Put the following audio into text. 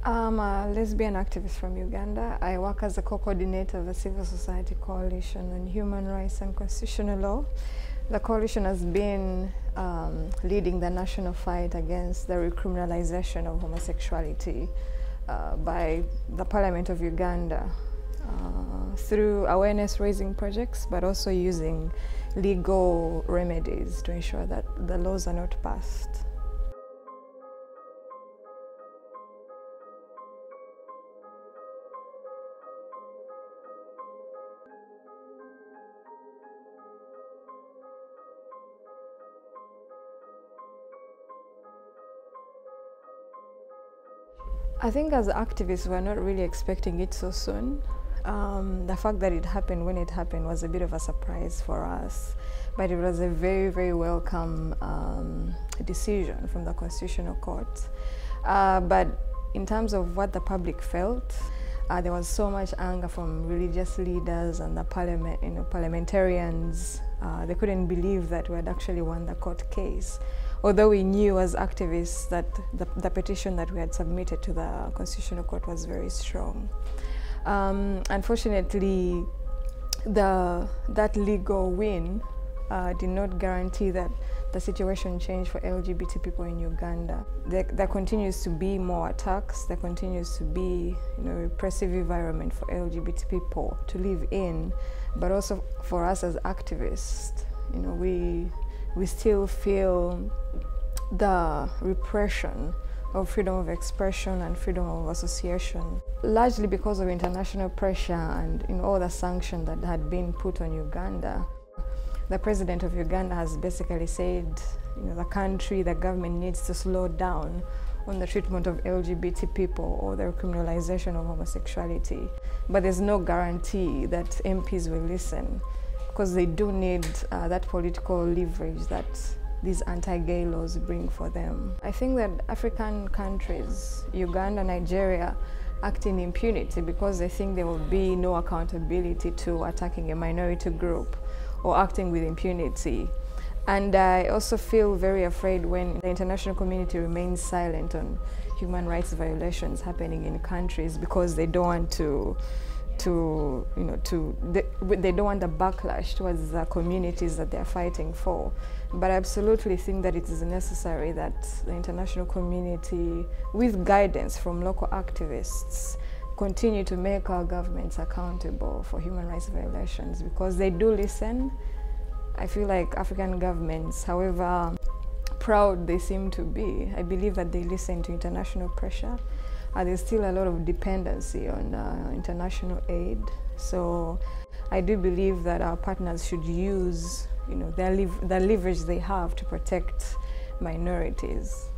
I'm a lesbian activist from Uganda. I work as a co-coordinator of the Civil Society Coalition on Human Rights and Constitutional Law. The coalition has been leading the national fight against the recriminalization of homosexuality by the Parliament of Uganda through awareness-raising projects, but also using legal remedies to ensure that the laws are not passed. I think as activists, we're not really expecting it so soon. The fact that it happened when it happened was a bit of a surprise for us, but it was a very, very welcome decision from the Constitutional Court. But in terms of what the public felt, there was so much anger from religious leaders and the parliamentarians. They couldn't believe that we had actually won the court case. Although we knew as activists that the petition that we had submitted to the Constitutional Court was very strong. Unfortunately, that legal win did not guarantee that the situation changed for LGBT people in Uganda. There continues to be more attacks, there continues to be a repressive environment for LGBT people to live in, but also for us as activists, we still feel the repression of freedom of expression and freedom of association, largely because of international pressure and all the sanctions that had been put on Uganda. The president of Uganda has basically said, the government needs to slow down on the treatment of LGBT people or the criminalization of homosexuality. But there's no guarantee that MPs will listen, because they do need that political leverage that these anti-gay laws bring for them. I think that African countries, Uganda, Nigeria, act in impunity because they think there will be no accountability to attacking a minority group or acting with impunity. And I also feel very afraid when the international community remains silent on human rights violations happening in countries because they don't want they don't want the backlash towards the communities that they're fighting for. But I absolutely think that it is necessary that the international community, with guidance from local activists, continue to make our governments accountable for human rights violations, because they do listen. I feel like African governments, however proud they seem to be, I believe that they listen to international pressure. There's still a lot of dependency on international aid. So I do believe that our partners should use the leverage they have to protect minorities.